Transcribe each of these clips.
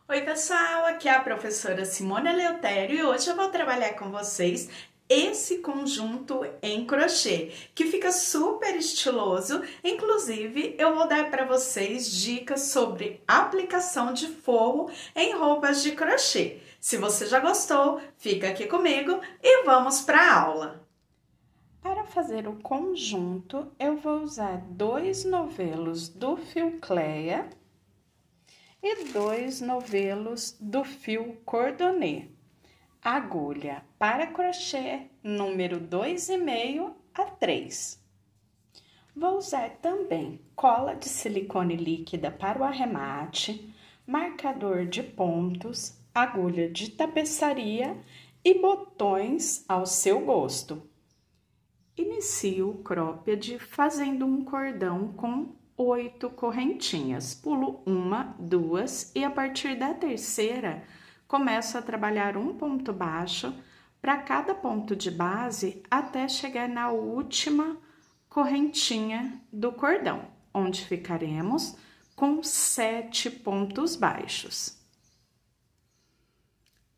Oi, pessoal, aqui é a professora Simone Eleutério e hoje eu vou trabalhar com vocês esse conjunto em crochê, que fica super estiloso. Inclusive, eu vou dar para vocês dicas sobre aplicação de forro em roupas de crochê. Se você já gostou, fica aqui comigo e vamos para a aula. Para fazer o conjunto, eu vou usar 2 novelos do fio Cleia e 2 novelos do fio cordonê. Agulha para crochê número 2,5 a 3. Vou usar também cola de silicone líquida para o arremate, marcador de pontos, agulha de tapeçaria e botões ao seu gosto. Inicio o cropped fazendo um cordão com 8 correntinhas. Pulo 1, 2 e a partir da terceira começo a trabalhar um ponto baixo para cada ponto de base até chegar na última correntinha do cordão, onde ficaremos com 7 pontos baixos.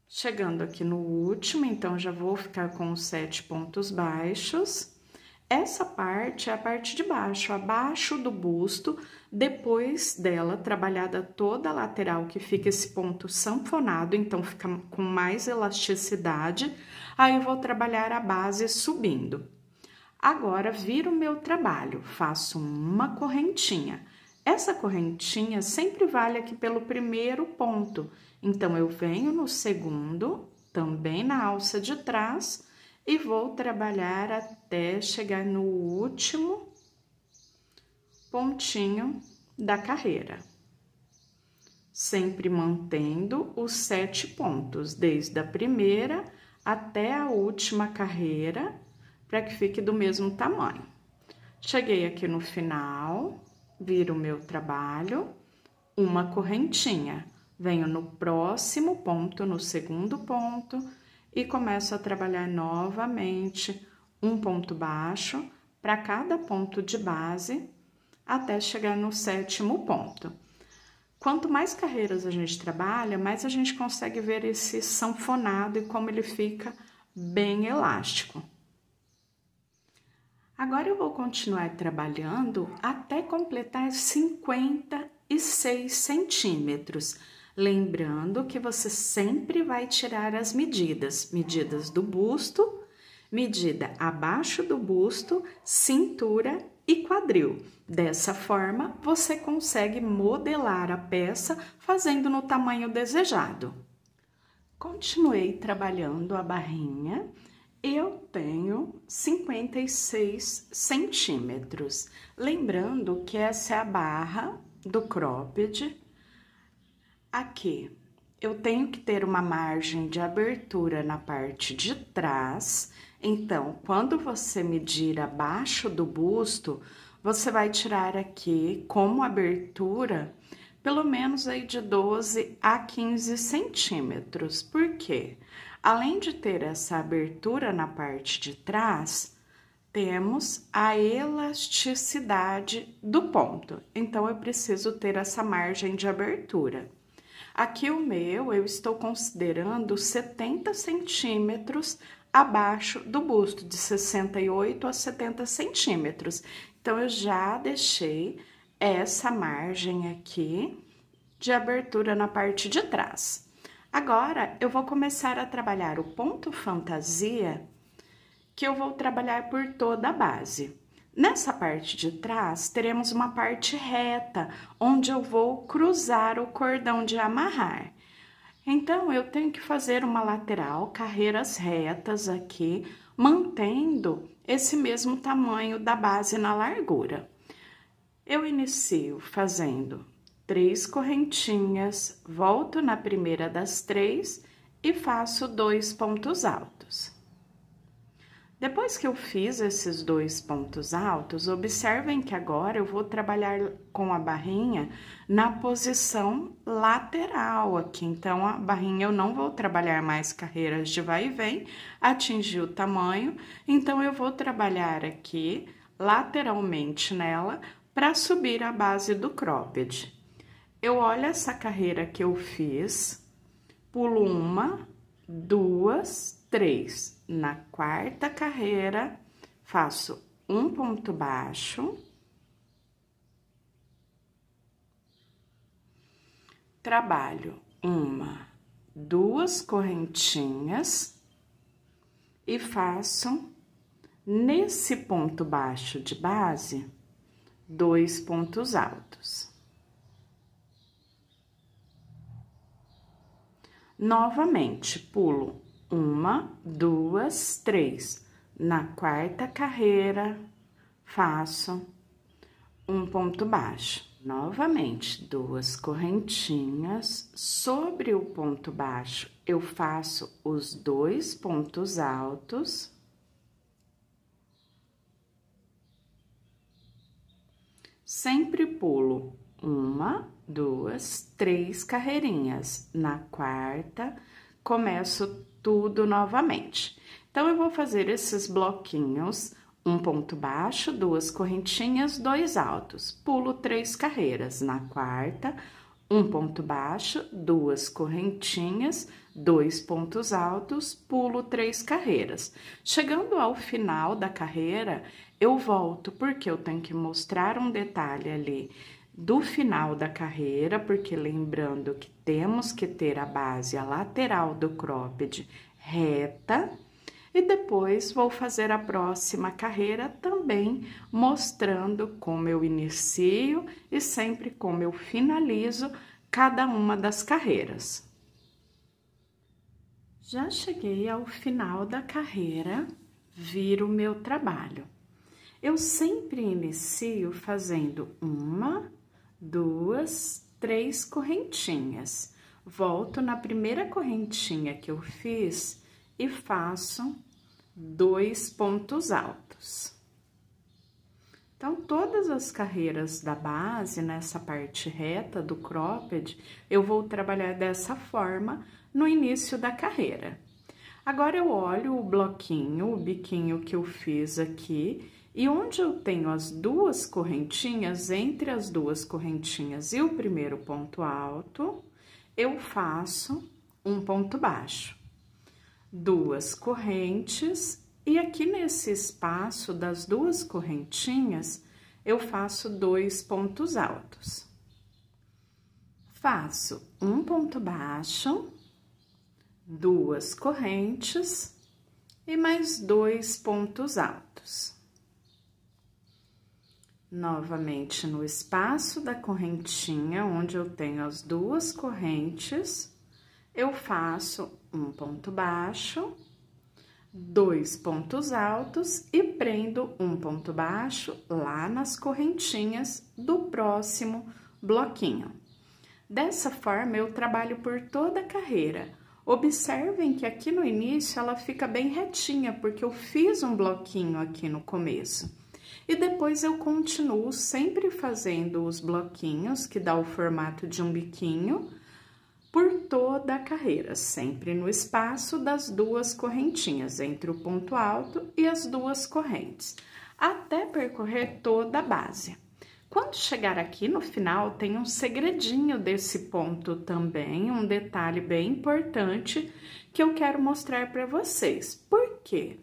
Chegando aqui no último, então, já vou ficar com os 7 pontos baixos. Essa parte é a parte de baixo, abaixo do busto, depois dela, trabalhada toda a lateral, que fica esse ponto sanfonado, então fica com mais elasticidade. Aí, eu vou trabalhar a base subindo. Agora, viro o meu trabalho, faço uma correntinha. Essa correntinha sempre vale aqui pelo primeiro ponto. Então, eu venho no segundo, também na alça de trás, e vou trabalhar até chegar no último pontinho da carreira. Sempre mantendo os 7 pontos, desde a primeira até a última carreira, para que fique do mesmo tamanho. Cheguei aqui no final, viro o meu trabalho, uma correntinha. Venho no próximo ponto, no segundo ponto, e começo a trabalhar novamente um ponto baixo para cada ponto de base, até chegar no 7º ponto. Quanto mais carreiras a gente trabalha, mais a gente consegue ver esse sanfonado e como ele fica bem elástico. Agora, eu vou continuar trabalhando até completar 56 centímetros. Lembrando que você sempre vai tirar as medidas do busto, medida abaixo do busto, cintura e quadril. Dessa forma, você consegue modelar a peça fazendo no tamanho desejado. Continuei trabalhando a barrinha. Eu tenho 56 centímetros. Lembrando que essa é a barra do cropped. Aqui, eu tenho que ter uma margem de abertura na parte de trás. Então, quando você medir abaixo do busto, você vai tirar aqui como abertura pelo menos aí de 12 a 15 centímetros. Por quê? Além de ter essa abertura na parte de trás, temos a elasticidade do ponto. Então, eu preciso ter essa margem de abertura. Aqui o meu, eu estou considerando 70 centímetros abaixo do busto, de 68 a 70 centímetros. Então, eu já deixei essa margem aqui de abertura na parte de trás. Agora, eu vou começar a trabalhar o ponto fantasia, que eu vou trabalhar por toda a base. Nessa parte de trás, teremos uma parte reta, onde eu vou cruzar o cordão de amarrar. Então, eu tenho que fazer uma lateral, carreiras retas aqui, mantendo esse mesmo tamanho da base na largura. Eu inicio fazendo 3 correntinhas, volto na primeira das 3 e faço 2 pontos altos. Depois que eu fiz esses 2 pontos altos, observem que agora eu vou trabalhar com a barrinha na posição lateral aqui. Então, a barrinha eu não vou trabalhar mais carreiras de vai e vem, atingir o tamanho. Então, eu vou trabalhar aqui lateralmente nela para subir a base do cropped. eu olho essa carreira que eu fiz, pulo 1, 2, 3. Na quarta carreira, faço um ponto baixo, trabalho 1, 2 correntinhas e faço nesse ponto baixo de base 2 pontos altos. Novamente, pulo 1, 2, 3. Na quarta carreira, faço um ponto baixo. Novamente, 2 correntinhas. Sobre o ponto baixo, eu faço os 2 pontos altos. Sempre pulo 1, 2, 3 carreirinhas. Na quarta, começo tudo novamente. Então, eu vou fazer esses bloquinhos, um ponto baixo, 2 correntinhas, 2 altos. Pulo 3 carreiras. Na quarta, um ponto baixo, 2 correntinhas, 2 pontos altos, pulo 3 carreiras. Chegando ao final da carreira, eu volto, porque eu tenho que mostrar um detalhe ali do final da carreira, porque lembrando que temos que ter a base, a lateral do cropped reta, e depois vou fazer a próxima carreira também mostrando como eu inicio e sempre como eu finalizo cada uma das carreiras. Já cheguei ao final da carreira, viro o meu trabalho. Eu sempre inicio fazendo 1, 2, 3 correntinhas. Volto na primeira correntinha que eu fiz e faço 2 pontos altos. Então, todas as carreiras da base, nessa parte reta do cropped, eu vou trabalhar dessa forma no início da carreira. Agora, eu olho o bloquinho, o biquinho que eu fiz aqui, e onde eu tenho as 2 correntinhas, entre as 2 correntinhas e o primeiro ponto alto, eu faço um ponto baixo. 2 correntes, e aqui nesse espaço das 2 correntinhas, eu faço 2 pontos altos. Faço um ponto baixo, 2 correntes e mais 2 pontos altos. Novamente, no espaço da correntinha, onde eu tenho as 2 correntes, eu faço um ponto baixo, 2 pontos altos e prendo um ponto baixo lá nas correntinhas do próximo bloquinho. Dessa forma, eu trabalho por toda a carreira. Observem que aqui no início ela fica bem retinha, porque eu fiz um bloquinho aqui no começo. E depois eu continuo sempre fazendo os bloquinhos, que dá o formato de um biquinho, por toda a carreira, sempre no espaço das 2 correntinhas, entre o ponto alto e as 2 correntes, até percorrer toda a base. Quando chegar aqui no final, tem um segredinho desse ponto também, um detalhe bem importante que eu quero mostrar para vocês. Por quê?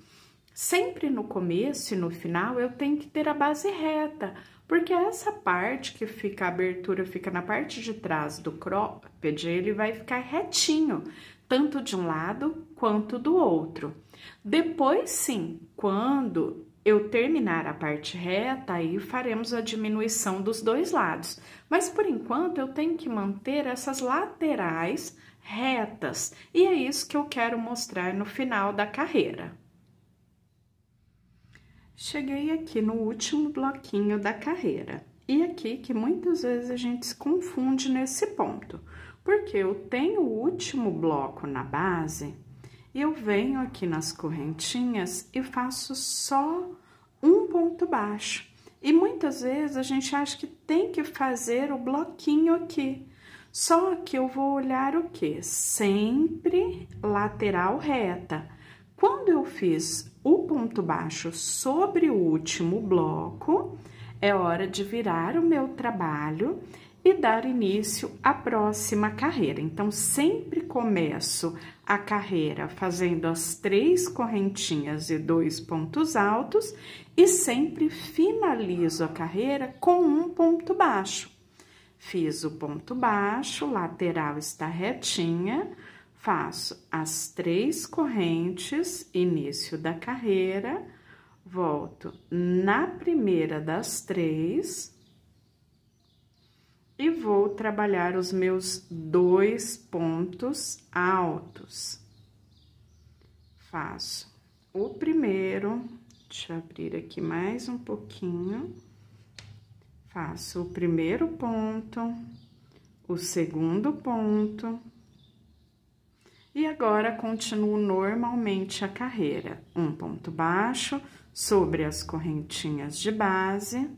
Sempre no começo e no final eu tenho que ter a base reta, porque essa parte que fica, a abertura fica na parte de trás do cropped, ele vai ficar retinho, tanto de um lado quanto do outro. Depois sim, quando eu terminar a parte reta, aí faremos a diminuição dos 2 lados. Mas por enquanto eu tenho que manter essas laterais retas, e é isso que eu quero mostrar no final da carreira. Cheguei aqui no último bloquinho da carreira, e aqui que muitas vezes a gente se confunde nesse ponto, porque eu tenho o último bloco na base, e eu venho aqui nas correntinhas e faço só um ponto baixo. E muitas vezes a gente acha que tem que fazer o bloquinho aqui, só que eu vou olhar o quê? Sempre lateral reta. Quando eu fiz o ponto baixo sobre o último bloco, é hora de virar o meu trabalho e dar início à próxima carreira. Então, sempre começo a carreira fazendo as 3 correntinhas e 2 pontos altos e sempre finalizo a carreira com um ponto baixo. Fiz o ponto baixo, lateral está retinha, faço as 3 correntes, início da carreira, volto na primeira das 3 e vou trabalhar os meus 2 pontos altos. Faço o primeiro, deixa eu abrir aqui mais um pouquinho. Faço o primeiro ponto, o segundo ponto. E agora, continuo normalmente a carreira. Um ponto baixo sobre as correntinhas de base,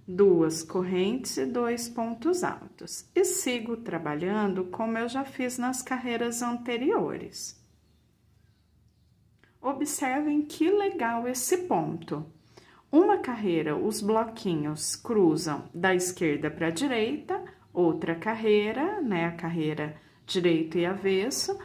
2 correntes e 2 pontos altos. E sigo trabalhando como eu já fiz nas carreiras anteriores. Observem que legal esse ponto. Uma carreira, os bloquinhos cruzam da esquerda para a direita, outra carreira, né, a carreira direito e avesso,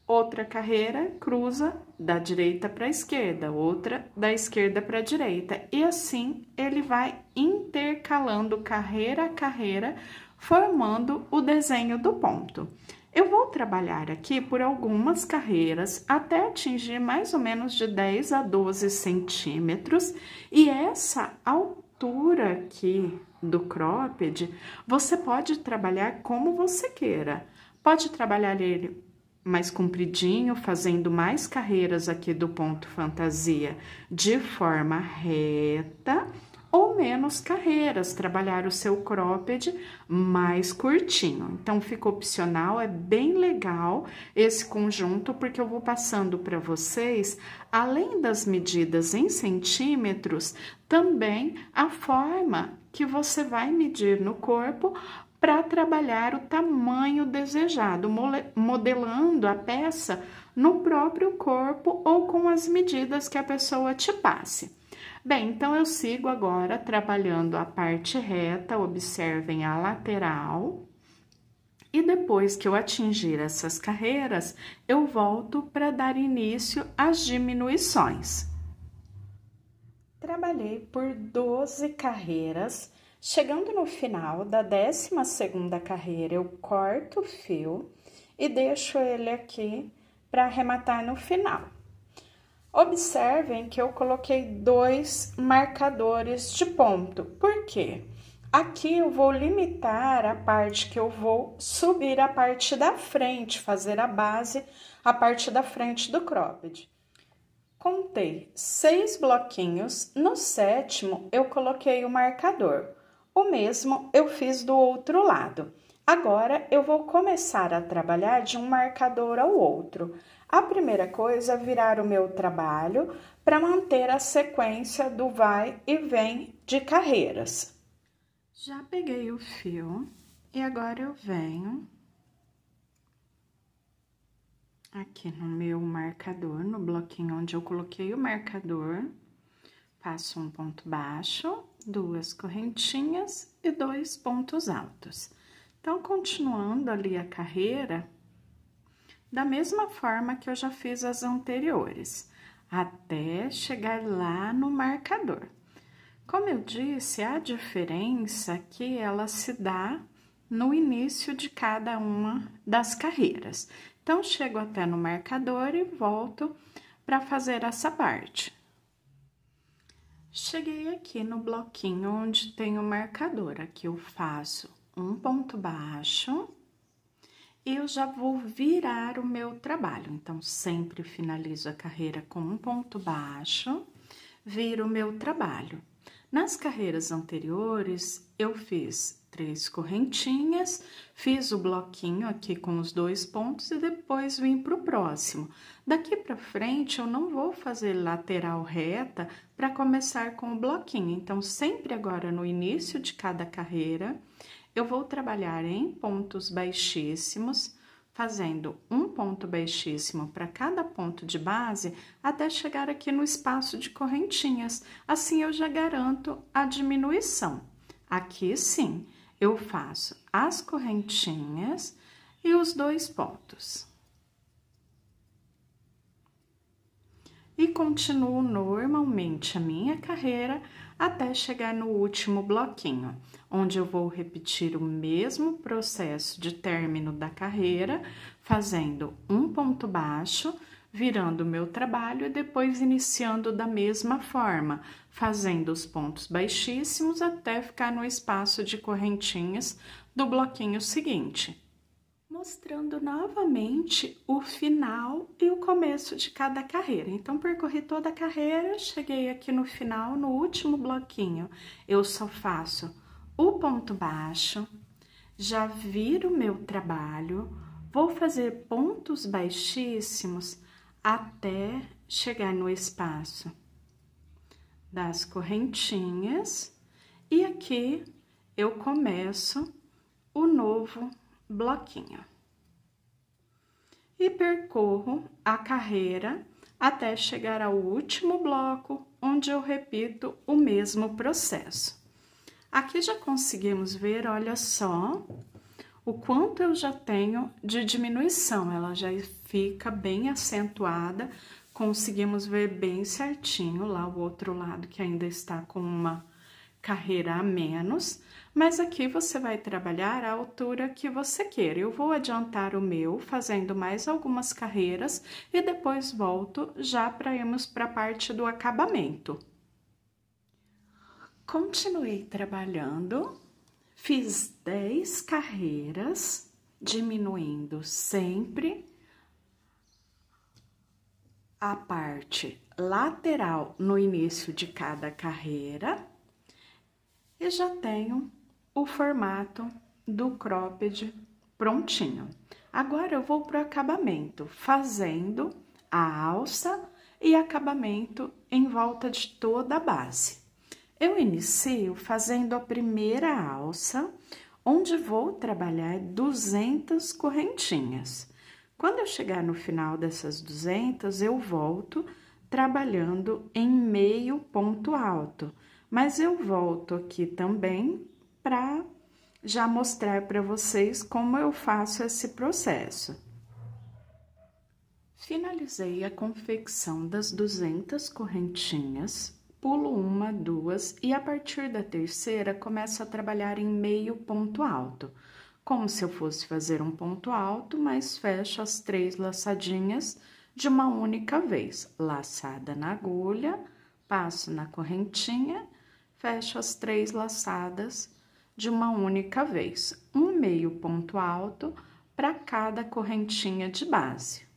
outra carreira cruza da direita para a esquerda, outra da esquerda para a direita, e assim ele vai intercalando carreira a carreira, formando o desenho do ponto. Eu vou trabalhar aqui por algumas carreiras até atingir mais ou menos de 10 a 12 centímetros, e essa altura aqui do cropped, você pode trabalhar como você queira. Pode trabalhar ele mais compridinho, fazendo mais carreiras aqui do ponto fantasia de forma reta, ou menos carreiras, trabalhar o seu cropped mais curtinho. Então, fica opcional, é bem legal esse conjunto, porque eu vou passando para vocês, além das medidas em centímetros, também a forma que você vai medir no corpo para trabalhar o tamanho desejado, modelando a peça no próprio corpo ou com as medidas que a pessoa te passe. Bem, então eu sigo agora trabalhando a parte reta, observem a lateral, e depois que eu atingir essas carreiras, eu volto para dar início às diminuições. Trabalhei por 12 carreiras. Chegando no final da 12ª carreira, eu corto o fio e deixo ele aqui para arrematar no final. Observem que eu coloquei 2 marcadores de ponto. Por quê? Aqui eu vou limitar a parte que eu vou subir a parte da frente, fazer a base, a parte da frente do cropped. Contei 6 bloquinhos, no 7º eu coloquei o marcador. O mesmo eu fiz do outro lado. Agora, eu vou começar a trabalhar de um marcador ao outro. A primeira coisa é virar o meu trabalho para manter a sequência do vai e vem de carreiras. Já peguei o fio e agora eu venho aqui no meu marcador, no bloquinho onde eu coloquei o marcador. Passo um ponto baixo, 2 correntinhas e 2 pontos altos. Então, continuando ali a carreira, da mesma forma que eu já fiz as anteriores, até chegar lá no marcador. Como eu disse, a diferença é que ela se dá no início de cada uma das carreiras. Então, chego até no marcador e volto para fazer essa parte. Cheguei aqui no bloquinho onde tem o marcador, aqui eu faço um ponto baixo e eu já vou virar o meu trabalho. Então, sempre finalizo a carreira com um ponto baixo, viro o meu trabalho. Nas carreiras anteriores, eu fiz 3 correntinhas, fiz o bloquinho aqui com os 2 pontos e depois vim para o próximo. Daqui para frente, eu não vou fazer lateral reta para começar com o bloquinho. Então, sempre agora no início de cada carreira, eu vou trabalhar em pontos baixíssimos, fazendo um ponto baixíssimo para cada ponto de base, até chegar aqui no espaço de correntinhas. Assim, eu já garanto a diminuição. Aqui, sim, eu faço as correntinhas e os 2 pontos. E continuo normalmente a minha carreira até chegar no último bloquinho, onde eu vou repetir o mesmo processo de término da carreira, fazendo um ponto baixo, virando o meu trabalho e depois iniciando da mesma forma, fazendo os pontos baixíssimos até ficar no espaço de correntinhas do bloquinho seguinte. Mostrando novamente o final e o começo de cada carreira. Então, percorri toda a carreira, cheguei aqui no final, no último bloquinho, eu só faço o ponto baixo, já viro meu trabalho, vou fazer pontos baixíssimos até chegar no espaço das correntinhas e aqui eu começo o novo bloquinho. E percorro a carreira até chegar ao último bloco, onde eu repito o mesmo processo. Aqui já conseguimos ver, olha só, o quanto eu já tenho de diminuição, ela já fica bem acentuada, conseguimos ver bem certinho lá o outro lado que ainda está com uma carreira a menos, mas aqui você vai trabalhar a altura que você queira. Eu vou adiantar o meu, fazendo mais algumas carreiras e depois volto já para irmos para a parte do acabamento. Continuei trabalhando, fiz 10 carreiras, diminuindo sempre a parte lateral no início de cada carreira. E já tenho o formato do cropped prontinho. Agora eu vou para o acabamento, fazendo a alça e acabamento em volta de toda a base. Eu inicio fazendo a primeira alça, onde vou trabalhar 200 correntinhas. Quando eu chegar no final dessas 200, eu volto trabalhando em meio ponto alto. Mas eu volto aqui também para já mostrar para vocês como eu faço esse processo. Finalizei a confecção das 200 correntinhas, pulo uma, duas e a partir da terceira começo a trabalhar em meio ponto alto, como se eu fosse fazer um ponto alto, mas fecho as 3 laçadinhas de uma única vez, laçada na agulha, passo na correntinha, fecho as 3 laçadas de uma única vez, um meio ponto alto para cada correntinha de base.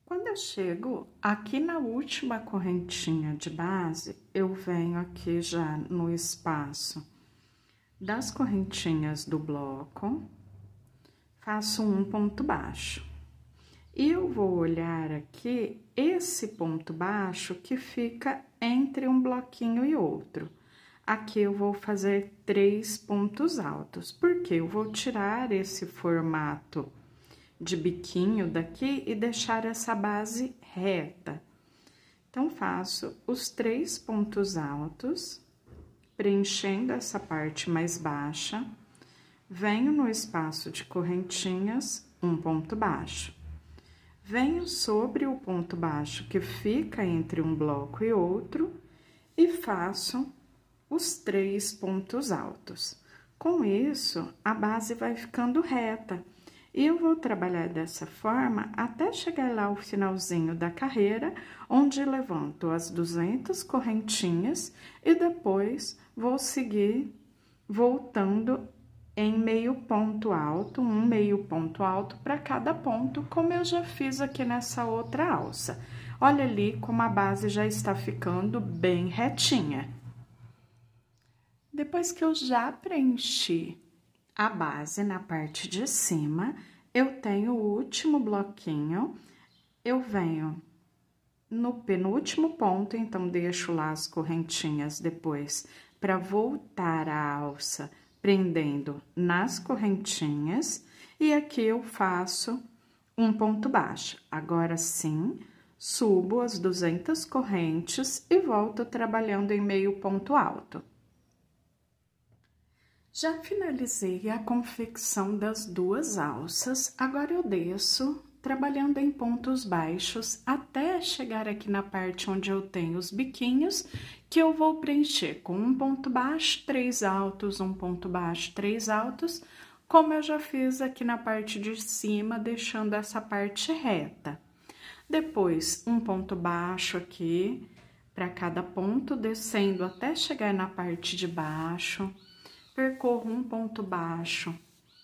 Quando eu chego aqui na última correntinha de base, eu venho aqui já no espaço das correntinhas do bloco, faço um ponto baixo. E eu vou olhar aqui esse ponto baixo que fica entre um bloquinho e outro. Aqui eu vou fazer 3 pontos altos, porque eu vou tirar esse formato de biquinho daqui e deixar essa base reta. Então, faço os 3 pontos altos, preenchendo essa parte mais baixa, venho no espaço de correntinhas, um ponto baixo. Venho sobre o ponto baixo que fica entre um bloco e outro e faço os 3 pontos altos. Com isso, a base vai ficando reta. E eu vou trabalhar dessa forma até chegar lá ao finalzinho da carreira, onde levanto as 200 correntinhas e depois vou seguir voltando em meio ponto alto, um meio ponto alto para cada ponto, como eu já fiz aqui nessa outra alça. Olha ali como a base já está ficando bem retinha. Depois que eu já preenchi a base na parte de cima, eu tenho o último bloquinho, eu venho no penúltimo ponto, então deixo lá as correntinhas depois para voltar a alça, prendendo nas correntinhas, e aqui eu faço um ponto baixo. Agora sim, subo as 200 correntes e volto trabalhando em meio ponto alto. Já finalizei a confecção das duas alças, agora eu desço trabalhando em pontos baixos até chegar aqui na parte onde eu tenho os biquinhos, que eu vou preencher com um ponto baixo, 3 altos, um ponto baixo, 3 altos, como eu já fiz aqui na parte de cima, deixando essa parte reta. Depois, um ponto baixo aqui para cada ponto, descendo até chegar na parte de baixo. Percorro um ponto baixo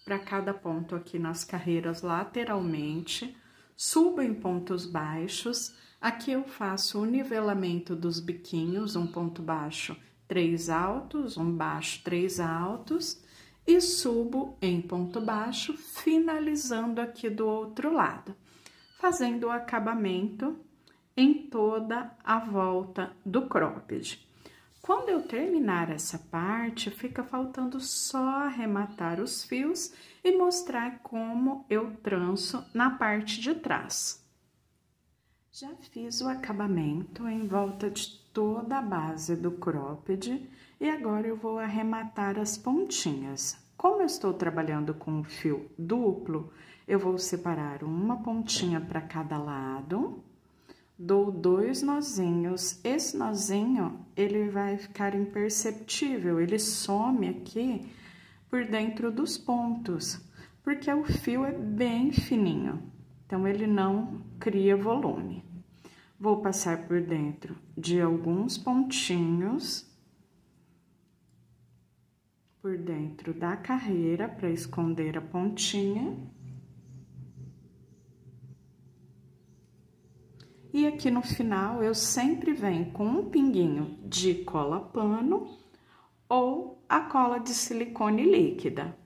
para cada ponto aqui nas carreiras lateralmente, subo em pontos baixos, aqui eu faço o nivelamento dos biquinhos, um ponto baixo, 3 altos, um baixo, 3 altos, e subo em ponto baixo, finalizando aqui do outro lado, fazendo o acabamento em toda a volta do cropped. Quando eu terminar essa parte, fica faltando só arrematar os fios e mostrar como eu tranço na parte de trás. Já fiz o acabamento em volta de toda a base do cropped e agora eu vou arrematar as pontinhas. Como eu estou trabalhando com o fio duplo, eu vou separar uma pontinha para cada lado. Dou 2 nozinhos, esse nozinho, ele vai ficar imperceptível, ele some aqui por dentro dos pontos, porque o fio é bem fininho, então ele não cria volume. Vou passar por dentro de alguns pontinhos, por dentro da carreira, para esconder a pontinha. E aqui no final, eu sempre venho com um pinguinho de cola pano ou a cola de silicone líquida.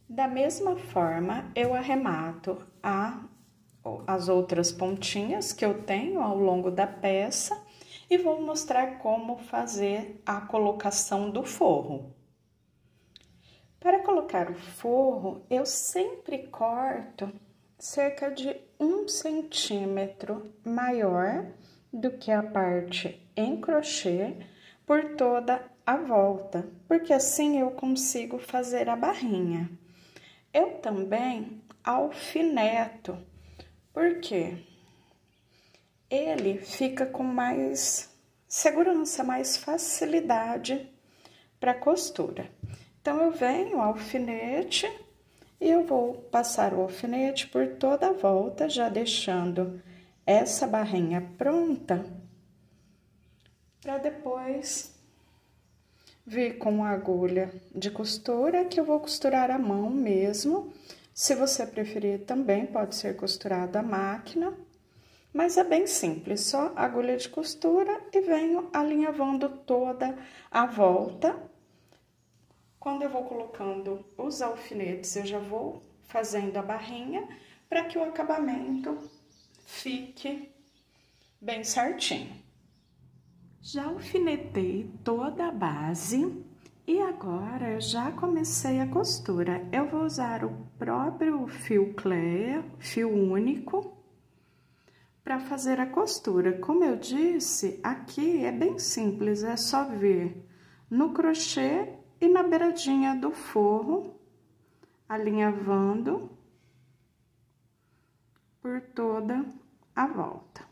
Da mesma forma, eu arremato as outras pontinhas que eu tenho ao longo da peça e vou mostrar como fazer a colocação do forro. Para colocar o forro, eu sempre corto cerca de 1 centímetro maior do que a parte em crochê por toda a volta, porque assim eu consigo fazer a barrinha. Eu também alfineto, porque ele fica com mais segurança, mais facilidade para costura. Então, eu venho alfinete e eu vou passar o alfinete por toda a volta, já deixando essa barrinha pronta, para depois vir com a agulha de costura, que eu vou costurar à mão mesmo. Se você preferir, também pode ser costurado à máquina, mas é bem simples, só agulha de costura e venho alinhavando toda a volta. Quando eu vou colocando os alfinetes, eu já vou fazendo a barrinha para que o acabamento fique bem certinho. Já alfinetei toda a base e agora eu já comecei a costura. Eu vou usar o próprio fio Cleia, fio único, para fazer a costura. Como eu disse, aqui é bem simples, é só vir no crochê e na beiradinha do forro, alinhavando por toda a volta.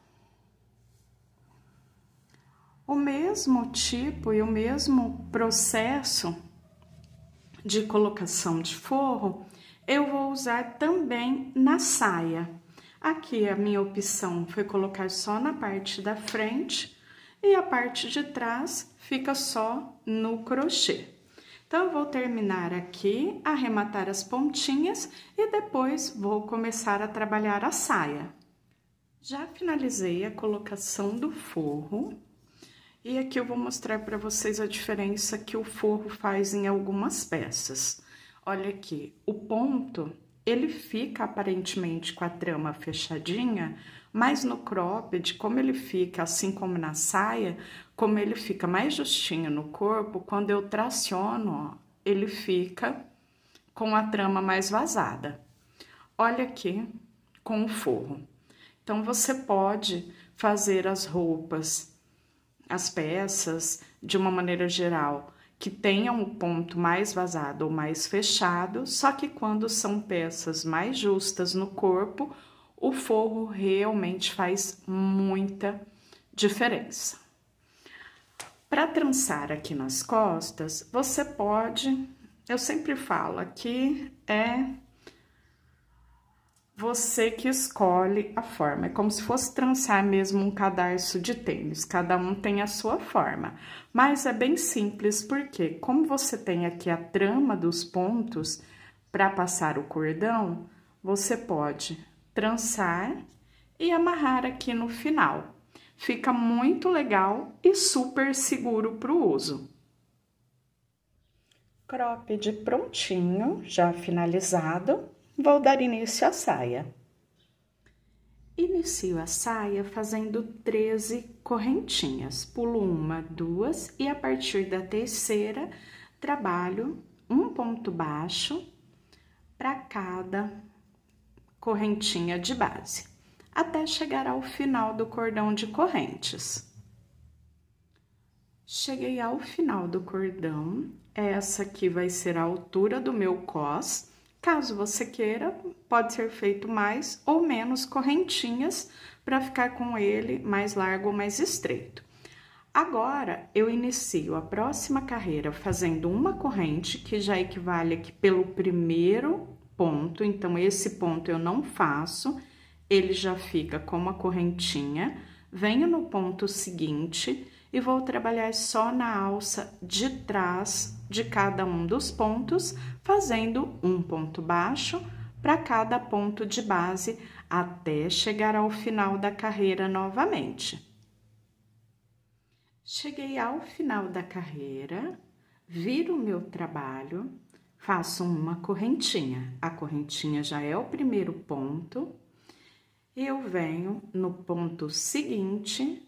O mesmo tipo e o mesmo processo de colocação de forro, eu vou usar também na saia. Aqui a minha opção foi colocar só na parte da frente e a parte de trás fica só no crochê. Então, eu vou terminar aqui, arrematar as pontinhas e depois vou começar a trabalhar a saia. Já finalizei a colocação do forro e aqui eu vou mostrar para vocês a diferença que o forro faz em algumas peças. Olha aqui, o ponto, ele fica aparentemente com a trama fechadinha, mas no cropped, como ele fica assim como na saia, como ele fica mais justinho no corpo, quando eu traciono, ó, ele fica com a trama mais vazada. Olha aqui com o forro. Então, você pode fazer as roupas, as peças, de uma maneira geral, que tenham o ponto mais vazado ou mais fechado, só que quando são peças mais justas no corpo, o forro realmente faz muita diferença. Para trançar aqui nas costas, você pode, eu sempre falo, aqui é você que escolhe a forma, é como se fosse trançar mesmo um cadarço de tênis, cada um tem a sua forma, mas é bem simples, porque como você tem aqui a trama dos pontos para passar o cordão, você pode trançar e amarrar aqui no final. Fica muito legal e super seguro para o uso. Cropped prontinho, já finalizado. Vou dar início à saia. Inicio a saia fazendo 13 correntinhas. Pulo uma, duas e a partir da terceira, trabalho um ponto baixo para cada correntinha de base, até chegar ao final do cordão de correntes. Cheguei ao final do cordão, essa aqui vai ser a altura do meu cos. Caso você queira, pode ser feito mais ou menos correntinhas para ficar com ele mais largo ou mais estreito. Agora, eu inicio a próxima carreira fazendo uma corrente, que já equivale aqui pelo primeiro ponto, então esse ponto eu não faço, ele já fica com uma correntinha. Venho no ponto seguinte e vou trabalhar só na alça de trás de cada um dos pontos, fazendo um ponto baixo para cada ponto de base, até chegar ao final da carreira novamente. Cheguei ao final da carreira, viro o meu trabalho, faço uma correntinha. A correntinha já é o primeiro ponto. Eu venho no ponto seguinte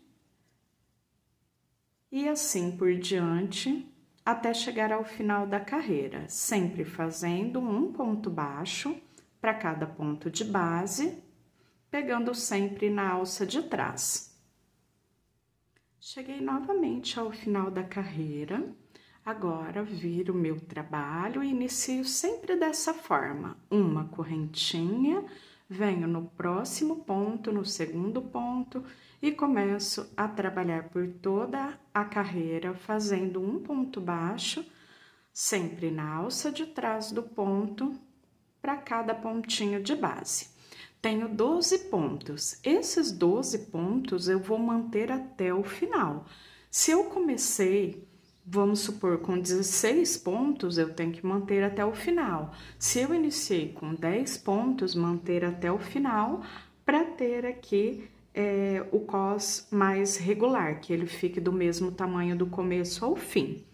e assim por diante até chegar ao final da carreira, sempre fazendo um ponto baixo para cada ponto de base, pegando sempre na alça de trás. Cheguei novamente ao final da carreira, agora viro o meu trabalho e inicio sempre dessa forma, uma correntinha, venho no próximo ponto, no segundo ponto, e começo a trabalhar por toda a carreira, fazendo um ponto baixo, sempre na alça de trás do ponto, para cada pontinho de base. Tenho 12 pontos, esses 12 pontos eu vou manter até o final. Se eu comecei, vamos supor, com 16 pontos, eu tenho que manter até o final. Se eu iniciei com 10 pontos, manter até o final, para ter aqui o cos mais regular, que ele fique do mesmo tamanho do começo ao fim.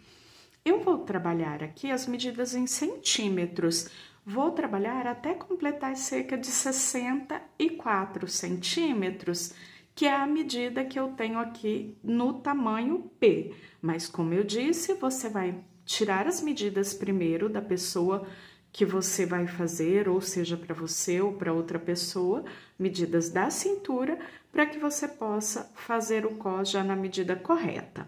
Eu vou trabalhar aqui as medidas em centímetros. Vou trabalhar até completar cerca de 64 centímetros, que é a medida que eu tenho aqui no tamanho P. Mas, como eu disse, você vai tirar as medidas primeiro da pessoa que você vai fazer, ou seja, para você ou para outra pessoa, medidas da cintura, para que você possa fazer o cos já na medida correta.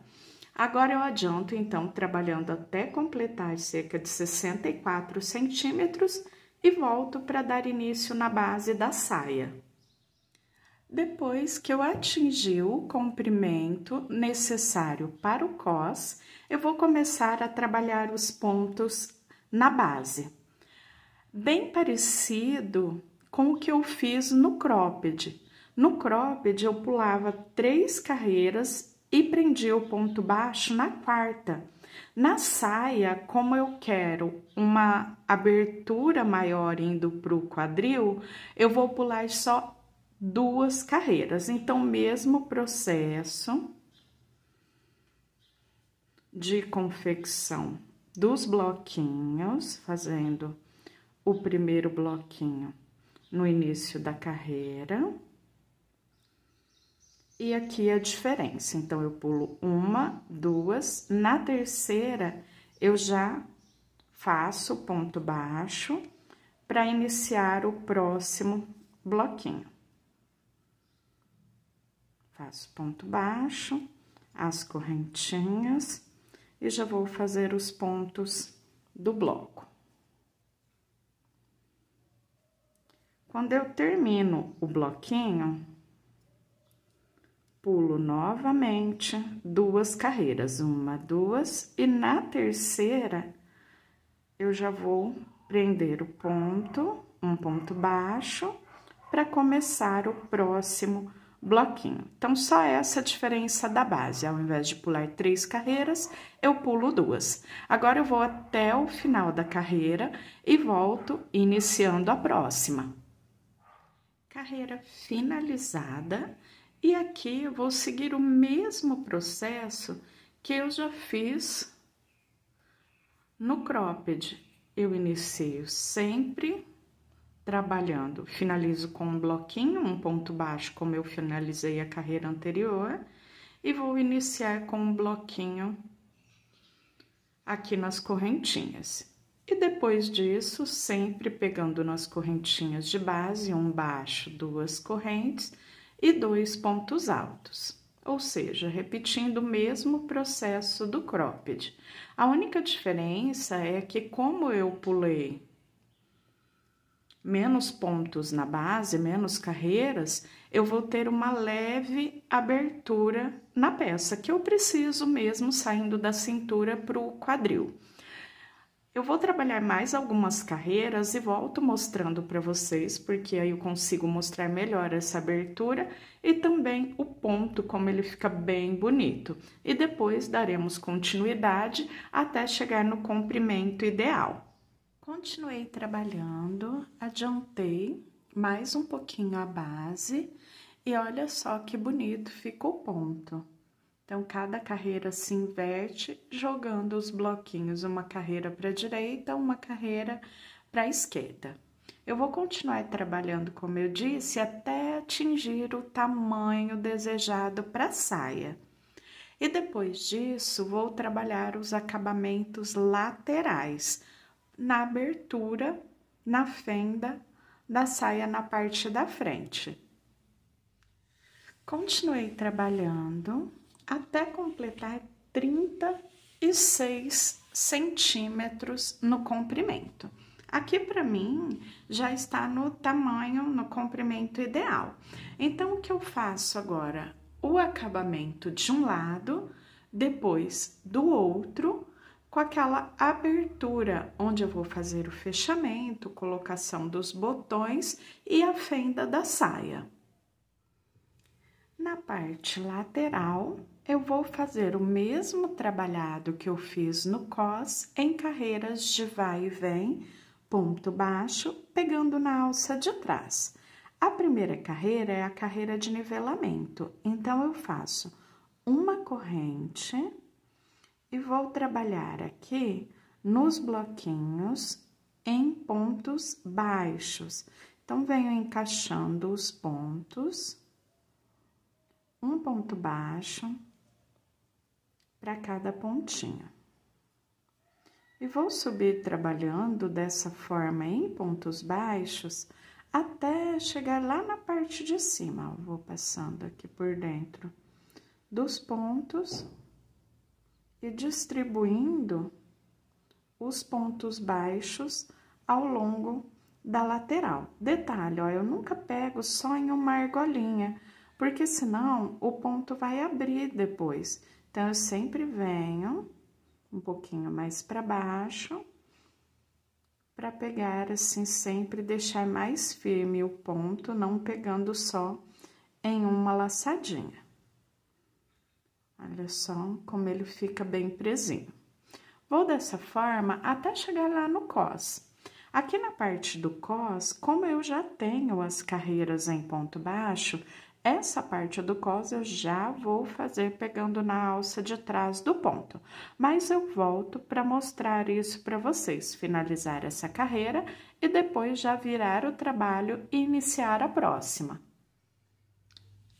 Agora, eu adianto, então, trabalhando até completar cerca de 64 centímetros e volto para dar início na base da saia. Depois que eu atingi o comprimento necessário para o cos, eu vou começar a trabalhar os pontos na base. Bem parecido com o que eu fiz no cropped. No cropped, eu pulava 3 carreiras e prendia o ponto baixo na quarta. Na saia, como eu quero uma abertura maior indo para o quadril, eu vou pular só 2 carreiras. Então, mesmo processo de confecção dos bloquinhos, fazendo o primeiro bloquinho no início da carreira. E aqui a diferença, então, eu pulo 1, 2, na terceira, eu já faço ponto baixo para iniciar o próximo bloquinho. Faço ponto baixo, as correntinhas, e já vou fazer os pontos do bloco. Quando eu termino o bloquinho, pulo novamente 2 carreiras, 1, 2, e na terceira eu já vou prender o ponto, um ponto baixo, para começar o próximo bloquinho. Então, só essa diferença da base. Ao invés de pular 3 carreiras, eu pulo 2. Agora, eu vou até o final da carreira e volto iniciando a próxima. Carreira finalizada. E aqui eu vou seguir o mesmo processo que eu já fiz no cropped. Eu inicio sempre trabalhando, finalizo com um bloquinho, um ponto baixo, como eu finalizei a carreira anterior, e vou iniciar com um bloquinho aqui nas correntinhas. E depois disso, sempre pegando nas correntinhas de base, um baixo, 2 correntes e 2 pontos altos. Ou seja, repetindo o mesmo processo do cropped. A única diferença é que, como eu pulei menos pontos na base, menos carreiras, eu vou ter uma leve abertura na peça, que eu preciso mesmo saindo da cintura para o quadril. Eu vou trabalhar mais algumas carreiras e volto mostrando para vocês, porque aí eu consigo mostrar melhor essa abertura e também o ponto, como ele fica bem bonito. E depois daremos continuidade até chegar no comprimento ideal. Continuei trabalhando, adiantei mais um pouquinho a base e olha só que bonito ficou o ponto. Então, cada carreira se inverte jogando os bloquinhos, uma carreira para a direita, uma carreira para a esquerda. Eu vou continuar trabalhando, como eu disse, até atingir o tamanho desejado para a saia. E depois disso, vou trabalhar os acabamentos laterais, na abertura, na fenda da saia na parte da frente. Continuei trabalhando até completar 36 centímetros no comprimento. Aqui, para mim, já está no tamanho, no comprimento ideal. Então, o que eu faço agora? O acabamento de um lado, depois do outro, com aquela abertura, onde eu vou fazer o fechamento, colocação dos botões e a fenda da saia. Na parte lateral, eu vou fazer o mesmo trabalhado que eu fiz no cos em carreiras de vai e vem, ponto baixo, pegando na alça de trás. A primeira carreira é a carreira de nivelamento, então eu faço uma corrente e vou trabalhar aqui nos bloquinhos em pontos baixos. Então, venho encaixando os pontos, um ponto baixo para cada pontinho. E vou subir trabalhando dessa forma em pontos baixos até chegar lá na parte de cima. Eu vou passando aqui por dentro dos pontos e distribuindo os pontos baixos ao longo da lateral. Detalhe, ó, eu nunca pego só em uma argolinha, porque senão o ponto vai abrir depois. Então, eu sempre venho um pouquinho mais para baixo, para pegar assim, sempre deixar mais firme o ponto, não pegando só em uma laçadinha. Olha só como ele fica bem presinho. Vou dessa forma até chegar lá no cos. Aqui na parte do cos, como eu já tenho as carreiras em ponto baixo, essa parte do cos eu já vou fazer pegando na alça de trás do ponto. Mas eu volto para mostrar isso para vocês, finalizar essa carreira e depois já virar o trabalho e iniciar a próxima.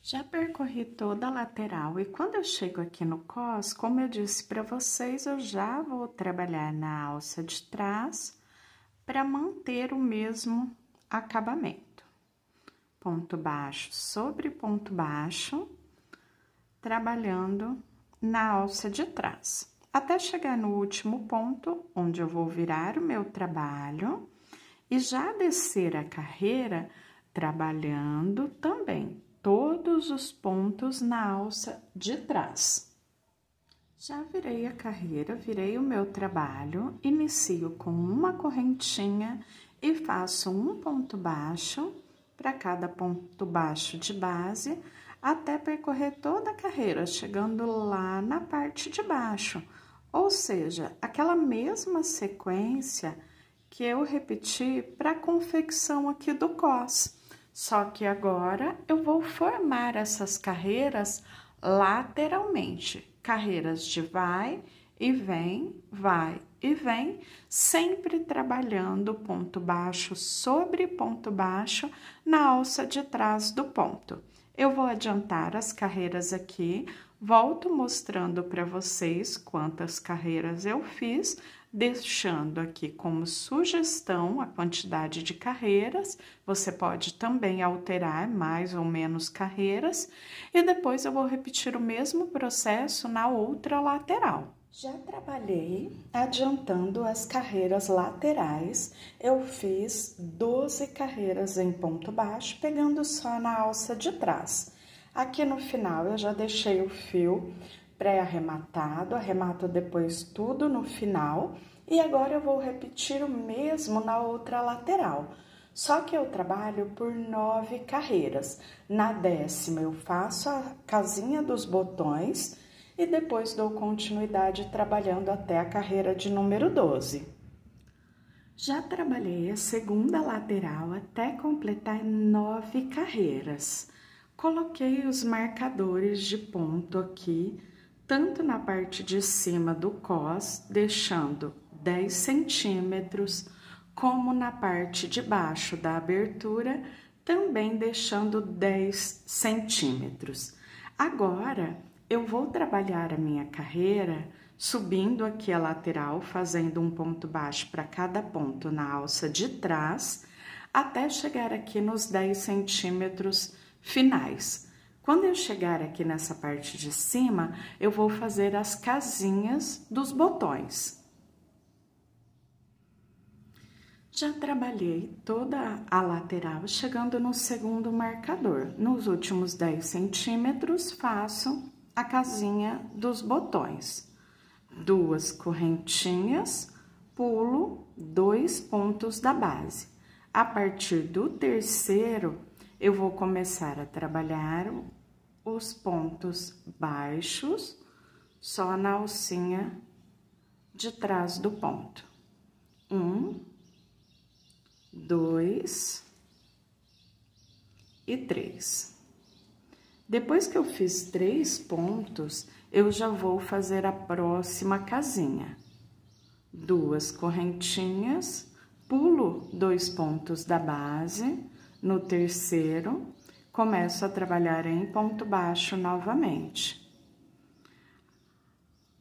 Já percorri toda a lateral e quando eu chego aqui no cos, como eu disse para vocês, eu já vou trabalhar na alça de trás para manter o mesmo acabamento. Ponto baixo sobre ponto baixo, trabalhando na alça de trás. até chegar no último ponto, onde eu vou virar o meu trabalho e já descer a carreira trabalhando também todos os pontos na alça de trás. Já virei a carreira, virei o meu trabalho, inicio com uma correntinha e faço um ponto baixo para cada ponto baixo de base, até percorrer toda a carreira, chegando lá na parte de baixo, ou seja, aquela mesma sequência que eu repeti para a confecção aqui do cos. Só que agora eu vou formar essas carreiras lateralmente, carreiras de vai e vem, sempre trabalhando ponto baixo sobre ponto baixo na alça de trás do ponto. Eu vou adiantar as carreiras aqui, volto mostrando para vocês quantas carreiras eu fiz, deixando aqui como sugestão a quantidade de carreiras. Você pode também alterar mais ou menos carreiras e depois eu vou repetir o mesmo processo na outra lateral. Já trabalhei adiantando as carreiras laterais, eu fiz 12 carreiras em ponto baixo, pegando só na alça de trás. Aqui no final eu já deixei o fio pré-arrematado, arremato depois tudo no final e agora eu vou repetir o mesmo na outra lateral. Só que eu trabalho por 9 carreiras. Na 10ª eu faço a casinha dos botões e depois dou continuidade trabalhando até a carreira de número 12. Já trabalhei a segunda lateral até completar 9 carreiras. Coloquei os marcadores de ponto aqui, tanto na parte de cima do cos, deixando 10 centímetros, como na parte de baixo da abertura, também deixando 10 centímetros. Agora, eu vou trabalhar a minha carreira subindo aqui a lateral, fazendo um ponto baixo para cada ponto na alça de trás, até chegar aqui nos 10 centímetros finais. Quando eu chegar aqui nessa parte de cima, eu vou fazer as casinhas dos botões. Já trabalhei toda a lateral, chegando no segundo marcador. Nos últimos 10 centímetros, faço a casinha dos botões. 2 correntinhas, pulo 2 pontos da base. A partir do terceiro, eu vou começar a trabalhar os pontos baixos, só na alcinha de trás do ponto. 1, 2 e 3. Depois que eu fiz 3 pontos, eu já vou fazer a próxima casinha. 2 correntinhas, pulo 2 pontos da base, no terceiro, começo a trabalhar em ponto baixo novamente.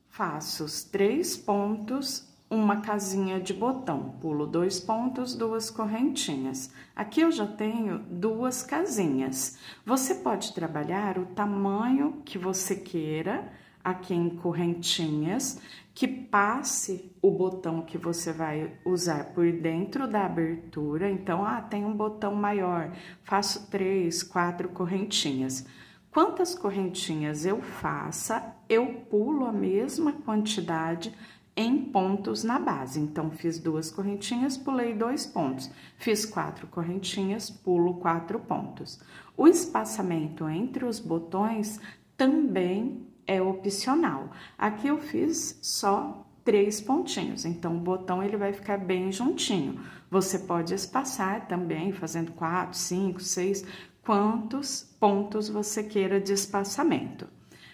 Faço os 3 pontos, uma casinha de botão, pulo 2 pontos, 2 correntinhas. Aqui eu já tenho 2 casinhas. Você pode trabalhar o tamanho que você queira, aqui em correntinhas, que passe o botão que você vai usar por dentro da abertura. Então, tem um botão maior, faço 3, 4 correntinhas. Quantas correntinhas eu faça, eu pulo a mesma quantidade em pontos na base. Então, fiz 2 correntinhas, pulei 2 pontos. Fiz 4 correntinhas, pulo 4 pontos. O espaçamento entre os botões também é opcional. Aqui eu fiz só 3 pontinhos, então o botão ele vai ficar bem juntinho. Você pode espaçar também, fazendo 4, 5, 6, quantos pontos você queira de espaçamento.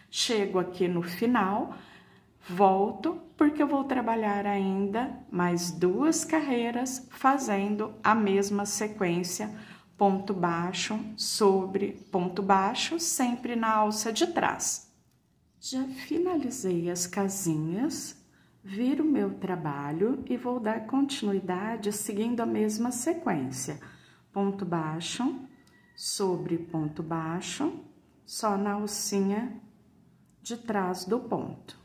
Chego aqui no final, volto, porque eu vou trabalhar ainda mais 2 carreiras, fazendo a mesma sequência, ponto baixo sobre ponto baixo, sempre na alça de trás. Já finalizei as casinhas, viro meu trabalho e vou dar continuidade seguindo a mesma sequência. Ponto baixo, sobre ponto baixo, só na alcinha de trás do ponto.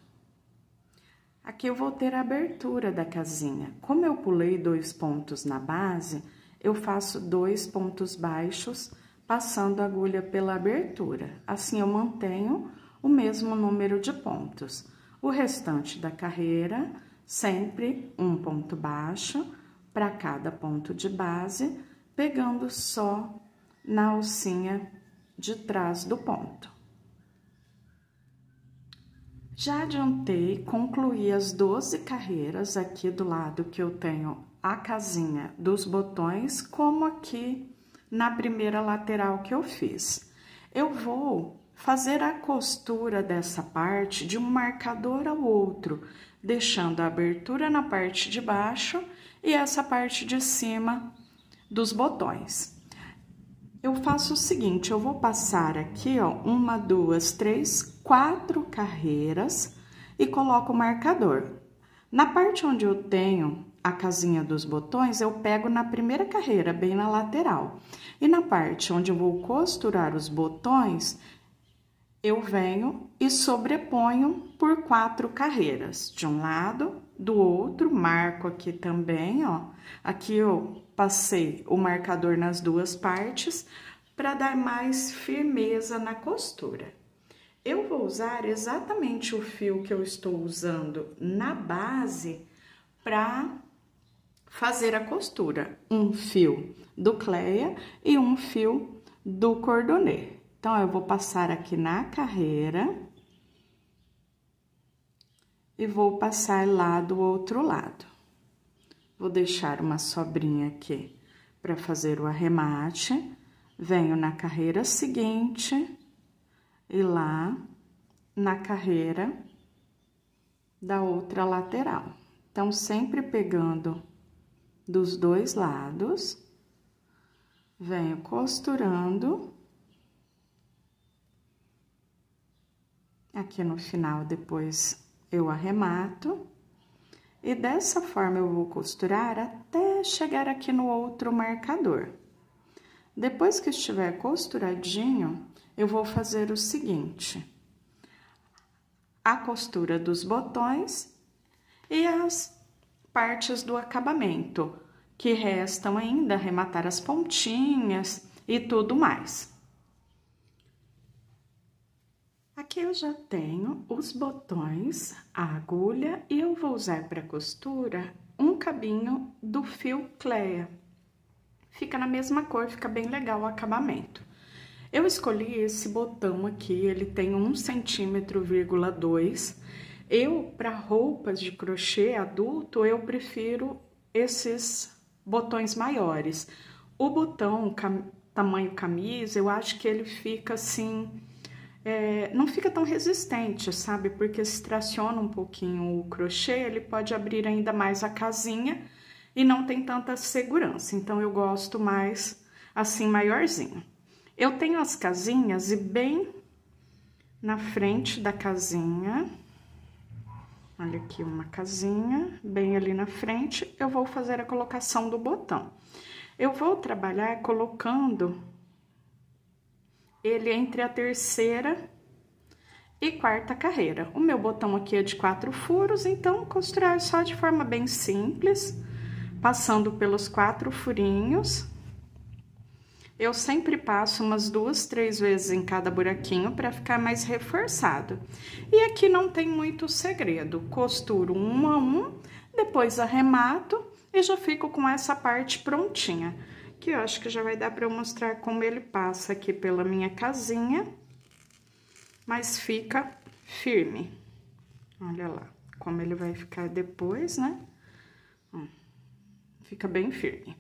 Aqui eu vou ter a abertura da casinha. Como eu pulei 2 pontos na base, eu faço 2 pontos baixos, passando a agulha pela abertura. Assim, eu mantenho o mesmo número de pontos. O restante da carreira, sempre um ponto baixo para cada ponto de base, pegando só na alcinha de trás do ponto. Já adiantei, concluí as 12 carreiras aqui do lado que eu tenho a casinha dos botões, como aqui na primeira lateral que eu fiz. Eu vou fazer a costura dessa parte de um marcador ao outro, deixando a abertura na parte de baixo e essa parte de cima dos botões. Eu faço o seguinte, eu vou passar aqui, ó, 1, 2, 3, 4 carreiras e coloco o marcador. Na parte onde eu tenho a casinha dos botões, eu pego na primeira carreira, bem na lateral. E na parte onde eu vou costurar os botões, eu venho e sobreponho por 4 carreiras. De um lado, do outro, marco aqui também, ó. Aqui eu passei o marcador nas 2 partes para dar mais firmeza na costura. Eu vou usar exatamente o fio que eu estou usando na base para fazer a costura. Um fio do Cleia e um fio do cordonê. Então, eu vou passar aqui na carreira e vou passar lá do outro lado. Vou deixar uma sobrinha aqui para fazer o arremate. Venho na carreira seguinte e lá na carreira da outra lateral. Então, sempre pegando dos 2 lados, venho costurando. Aqui no final, depois eu arremato. E dessa forma eu vou costurar até chegar aqui no outro marcador. Depois que estiver costuradinho, eu vou fazer o seguinte: a costura dos botões e as partes do acabamento, que restam ainda, arrematar as pontinhas e tudo mais. Aqui eu já tenho os botões, a agulha, e eu vou usar para costura um cabinho do fio Cleia. Fica na mesma cor, fica bem legal o acabamento. Eu escolhi esse botão aqui, ele tem 1,2 cm. Eu, para roupas de crochê adulto, eu prefiro esses botões maiores. O botão tamanho camisa, eu acho que ele fica assim... não fica tão resistente, sabe? Porque se traciona um pouquinho o crochê, ele pode abrir ainda mais a casinha e não tem tanta segurança. Então, eu gosto mais assim, maiorzinho. Eu tenho as casinhas e bem na frente da casinha, olha aqui uma casinha, bem ali na frente, eu vou fazer a colocação do botão. Eu vou trabalhar colocando ele entre a 3ª e 4ª carreira. O meu botão aqui é de 4 furos, então costurar só de forma bem simples, passando pelos 4 furinhos. Eu sempre passo umas 2, 3 vezes em cada buraquinho para ficar mais reforçado. E aqui não tem muito segredo, costuro 1 a 1, depois arremato e já fico com essa parte prontinha. Que eu acho que já vai dar para eu mostrar como ele passa aqui pela minha casinha, mas fica firme. Olha lá, como ele vai ficar depois, né? Fica bem firme.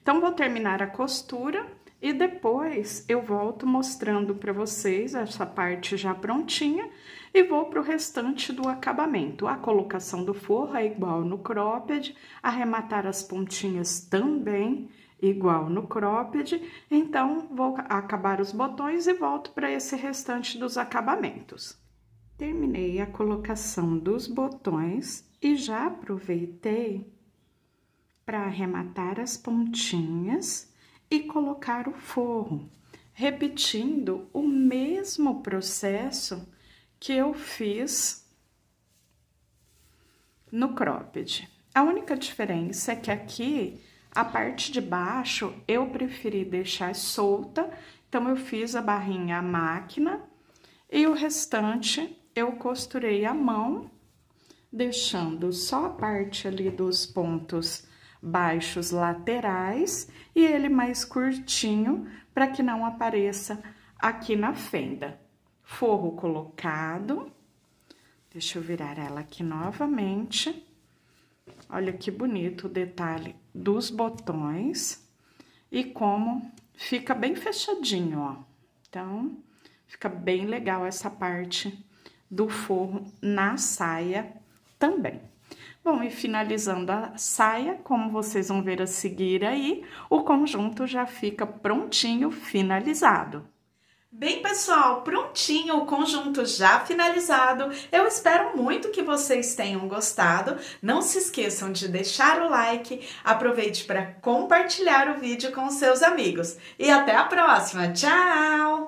Então, vou terminar a costura e depois eu volto mostrando para vocês essa parte já prontinha e vou para o restante do acabamento. A colocação do forro é igual no cropped, arrematar as pontinhas também igual no cropped, então vou acabar os botões e volto para esse restante dos acabamentos. Terminei a colocação dos botões e já aproveitei para arrematar as pontinhas e colocar o forro, repetindo o mesmo processo que eu fiz no cropped. A única diferença é que aqui, a parte de baixo, eu preferi deixar solta, então eu fiz a barrinha à máquina e o restante eu costurei à mão, deixando só a parte ali dos pontos baixos laterais e ele mais curtinho para que não apareça aqui na fenda. Forro colocado, deixa eu virar ela aqui novamente. Olha que bonito o detalhe dos botões e como fica bem fechadinho, ó. Então, fica bem legal essa parte do forro na saia também. Bom, e finalizando a saia, como vocês vão ver a seguir aí, o conjunto já fica prontinho, finalizado. Bem, pessoal, prontinho o conjunto já finalizado. Eu espero muito que vocês tenham gostado. Não se esqueçam de deixar o like, aproveite para compartilhar o vídeo com seus amigos. E até a próxima. Tchau!